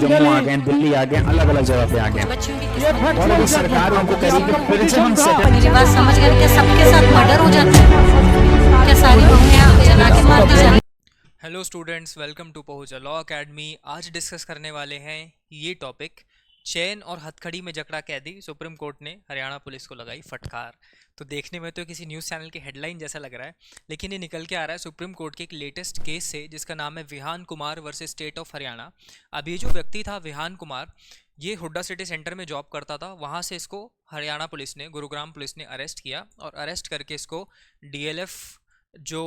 जम्मू आ गए, दिल्ली आ गए, अलग अलग जगह पे आ गए, और अभी सरकार उनको करेगी फिर से हम मेरी बात समझ गए? क्या सबके साथ मर्डर हो जाता है? क्या सारी बहुएं जला के मार दी जाती? हेलो स्टूडेंट्स, वेलकम टू पहुंचा लॉ अकेडमी। आज डिस्कस करने वाले हैं ये टॉपिक, चैन और हथकड़ी में जकड़ा कैदी, सुप्रीम कोर्ट ने हरियाणा पुलिस को लगाई फटकार। तो देखने में तो किसी न्यूज़ चैनल की हेडलाइन जैसा लग रहा है, लेकिन ये निकल के आ रहा है सुप्रीम कोर्ट के एक लेटेस्ट केस से, जिसका नाम है Vihan Kumar versus state of Haryana. अब ये जो व्यक्ति था विहान कुमार, ये हुड्डा सिटी सेंटर में जॉब करता था। वहाँ से इसको हरियाणा पुलिस ने, गुरुग्राम पुलिस ने अरेस्ट किया, और अरेस्ट करके इसको डीएलएफ जो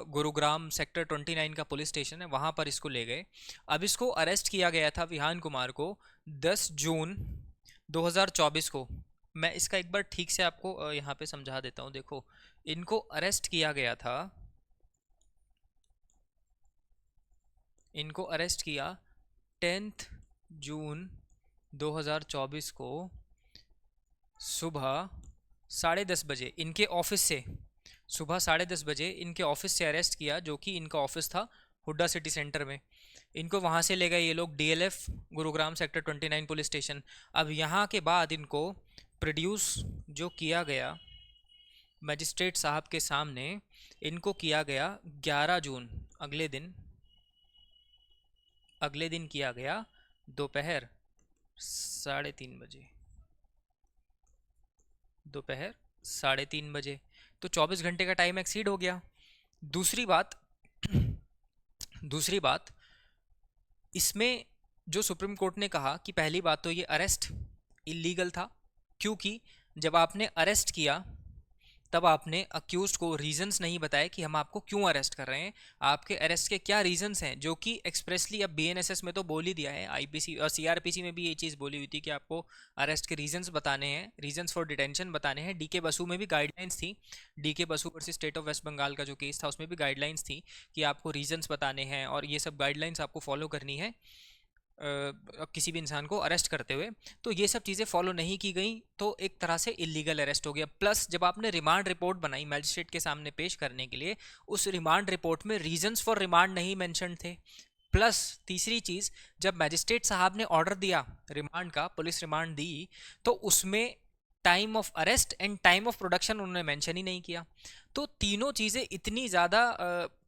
गुरुग्राम सेक्टर 29 का पुलिस स्टेशन है वहाँ पर इसको ले गए। अब इसको अरेस्ट किया गया था विहान कुमार को 10 जून 2024 को। मैं इसका एक बार ठीक से आपको यहाँ पे समझा देता हूँ। देखो, इनको अरेस्ट किया गया था, इनको अरेस्ट किया 10 जून 2024 को सुबह 10:30 बजे इनके ऑफिस से, सुबह 10:30 बजे इनके ऑफिस से अरेस्ट किया, जो कि इनका ऑफिस था हुड्डा सिटी सेंटर में। इनको वहाँ से ले गए ये लोग DLF Gurugram sector 29 police station. अब यहाँ के बाद इनको प्रोड्यूस जो किया गया मजिस्ट्रेट साहब के सामने, इनको किया गया 11 जून, अगले दिन किया गया दोपहर 3:30 बजे, दोपहर 3:30 बजे। तो 24 घंटे का टाइम एक्सीड हो गया। दूसरी बात दूसरी बात इसमें जो सुप्रीम कोर्ट ने कहा कि पहली बात तो ये अरेस्ट इलीगल था, क्योंकि जब आपने अरेस्ट किया तब आपने अक्यूज्ड को रीजंस नहीं बताए कि हम आपको क्यों अरेस्ट कर रहे हैं, आपके अरेस्ट के क्या रीजंस हैं, जो कि एक्सप्रेसली अब बीएनएसएस में तो बोल ही दिया है, आईपीसी और सीआरपीसी में भी ये चीज़ बोली हुई थी कि आपको अरेस्ट के रीजंस बताने हैं, रीजंस फॉर डिटेंशन बताने हैं। डीके बसु में भी गाइडलाइंस थी, DK Basu versus state of West Bengal का जो केस था उसमें भी गाइडलाइंस थी कि आपको रीजंस बताने हैं, और ये सब गाइडलाइंस आपको फॉलो करनी है किसी भी इंसान को अरेस्ट करते हुए। तो ये सब चीज़ें फॉलो नहीं की गई, तो एक तरह से इलीगल अरेस्ट हो गया। प्लस जब आपने रिमांड रिपोर्ट बनाई मैजिस्ट्रेट के सामने पेश करने के लिए, उस रिमांड रिपोर्ट में रीजंस फॉर रिमांड नहीं मेंशन थे। प्लस तीसरी चीज़, जब मैजिस्ट्रेट साहब ने ऑर्डर दिया रिमांड का, पुलिस रिमांड दी, तो उसमें time of arrest and time of production उन्होंने मेंशन ही नहीं किया। तो तीनों चीज़ें इतनी ज़्यादा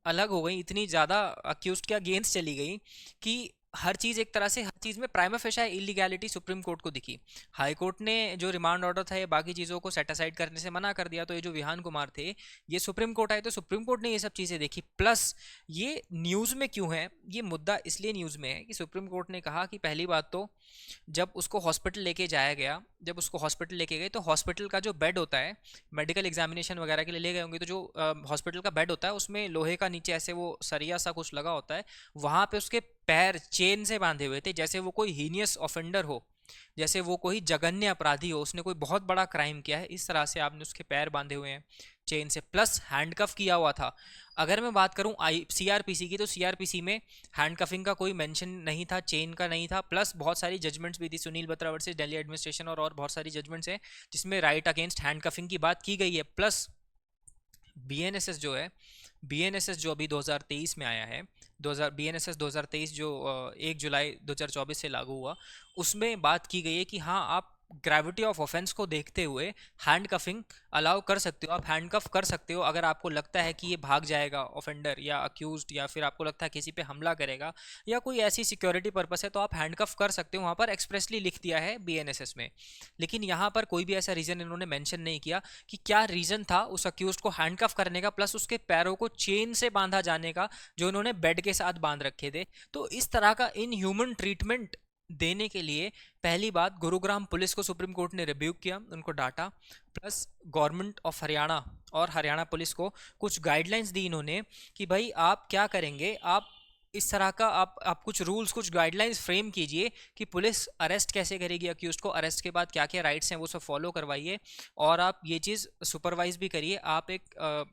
अलग हो गई, इतनी ज़्यादा अक्यूज्ड के अगेंस्ट चली गई कि हर चीज़ एक तरह से, हर चीज़ में प्राइमा फेशा इलीगैलिटी सुप्रीम कोर्ट को दिखी। हाई कोर्ट ने जो रिमांड ऑर्डर था ये बाकी चीज़ों को सेट असाइड करने से मना कर दिया। तो ये जो विहान कुमार थे, ये सुप्रीम कोर्ट आए तो सुप्रीम कोर्ट ने ये सब चीज़ें देखी। प्लस ये न्यूज़ में क्यों है, ये मुद्दा इसलिए न्यूज़ में है कि सुप्रीम कोर्ट ने कहा कि पहली बात तो जब उसको हॉस्पिटल लेके जाया गया, जब उसको हॉस्पिटल लेके गए तो हॉस्पिटल का जो बेड होता है, मेडिकल एग्जामिनेशन वगैरह के लिए ले गए होंगे, तो जो हॉस्पिटल का बेड होता है उसमें लोहे का नीचे ऐसे वो सरिया सा कुछ लगा होता है, वहाँ पे उसके पैर चेन से बांधे हुए थे, जैसे वो कोई हीनियस ऑफेंडर हो, जैसे वो कोई जघन्य अपराधी हो, उसने कोई बहुत बड़ा क्राइम किया है, इस तरह से आपने उसके पैर बांधे हुए हैं चेन से, प्लस हैंडकफ किया हुआ था। अगर मैं बात करूं सीआरपीसी की, तो सीआरपीसी में हैंडकफिंग का कोई मेंशन नहीं था, चेन का नहीं था। प्लस बहुत सारी जजमेंट्स भी थी, सुनील बत्रा वर्सेस दिल्ली एडमिनिस्ट्रेशन और बहुत सारी जजमेंट्स हैं जिसमें राइट अगेंस्ट हैंडकफिंग की बात की गई है। प्लस बीएनएसएस जो है, बीएनएसएस जो अभी 2023 में आया है, बीएनएसएस 2023 जो 1 जुलाई 2024 से लागू हुआ, उसमें बात की गई है कि हाँ, आप ग्रेविटी ऑफ ऑफेंस को देखते हुए हैंड कफिंग अलाउ कर सकते हो, आप हैंड कफ कर सकते हो अगर आपको लगता है कि ये भाग जाएगा ऑफेंडर या अक्यूज्ड, या फिर आपको लगता है किसी पे हमला करेगा या कोई ऐसी सिक्योरिटी पर्पस है, तो आप हैंड कफ कर सकते हो। वहाँ पर एक्सप्रेसली लिख दिया है बीएनएसएस में। लेकिन यहाँ पर कोई भी ऐसा रीज़न इन्होंने मेंशन नहीं किया कि क्या रीज़न था उस अक्यूज्ड को हैंड कफ करने का, प्लस उसके पैरों को चेन से बांधा जाने का जो उन्होंने बेड के साथ बांध रखे थे। तो इस तरह का इनह्यूमन ट्रीटमेंट देने के लिए पहली बात गुरुग्राम पुलिस को सुप्रीम कोर्ट ने रिब्यूक किया, उनको डांटा। प्लस गवर्नमेंट ऑफ हरियाणा और हरियाणा पुलिस को कुछ गाइडलाइंस दी इन्होंने कि भाई आप क्या करेंगे, आप इस तरह का आप कुछ रूल्स, कुछ गाइडलाइंस फ्रेम कीजिए कि पुलिस अरेस्ट कैसे करेगी अक्यूज्ड को, अरेस्ट के बाद क्या क्या राइट्स हैं वो सब फॉलो करवाइए, और आप ये चीज़ सुपरवाइज भी करिए। आप एक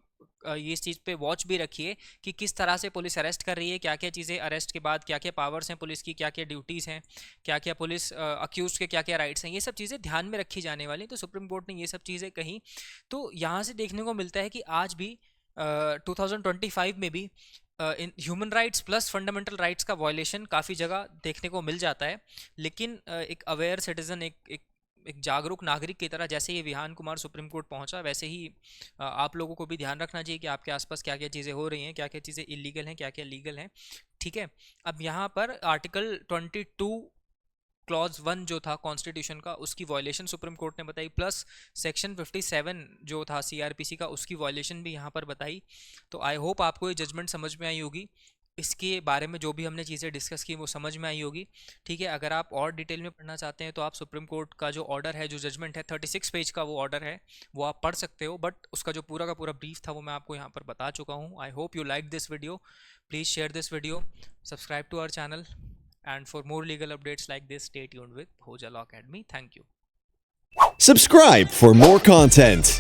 ये इस चीज़ पे वॉच भी रखिए कि किस तरह से पुलिस अरेस्ट कर रही है, क्या क्या चीज़ें अरेस्ट के बाद, क्या क्या पावर्स हैं पुलिस की, क्या क्या ड्यूटीज़ हैं, क्या क्या पुलिस अक्यूज के क्या क्या राइट्स हैं, ये सब चीज़ें ध्यान में रखी जाने वाली। तो सुप्रीम कोर्ट ने ये सब चीज़ें कही। तो यहाँ से देखने को मिलता है कि आज भी 2025 में भी in human rights plus fundamental rights का वायलेशन काफ़ी जगह देखने को मिल जाता है, लेकिन एक अवेयर सिटीज़न, एक जागरूक नागरिक की तरह जैसे ये विहान कुमार सुप्रीम कोर्ट पहुंचा, वैसे ही आप लोगों को भी ध्यान रखना चाहिए कि आपके आसपास क्या क्या चीज़ें हो रही हैं, क्या क्या चीज़ें इलीगल हैं, क्या क्या लीगल हैं। ठीक है, अब यहाँ पर आर्टिकल 22 क्लॉज 1 जो था कॉन्स्टिट्यूशन का, उसकी वायलेशन सुप्रीम कोर्ट ने बताई, प्लस सेक्शन 57 जो था सीआरपीसी का, उसकी वायलेशन भी यहाँ पर बताई। तो आई होप आपको ये जजमेंट समझ में आई होगी, इसके बारे में जो भी हमने चीज़ें डिस्कस की वो समझ में आई होगी। ठीक है, अगर आप और डिटेल में पढ़ना चाहते हैं तो आप सुप्रीम कोर्ट का जो ऑर्डर है, जो जजमेंट है, 36 पेज का वो ऑर्डर है, वो आप पढ़ सकते हो, बट उसका जो पूरा का पूरा ब्रीफ था वो मैं आपको यहाँ पर बता चुका हूँ। I hope you like this video, please share this video, subscribe to our channel, and for more legal updates like this, stay tuned with Hoja Law Academy. Thank you. Subscribe for more content.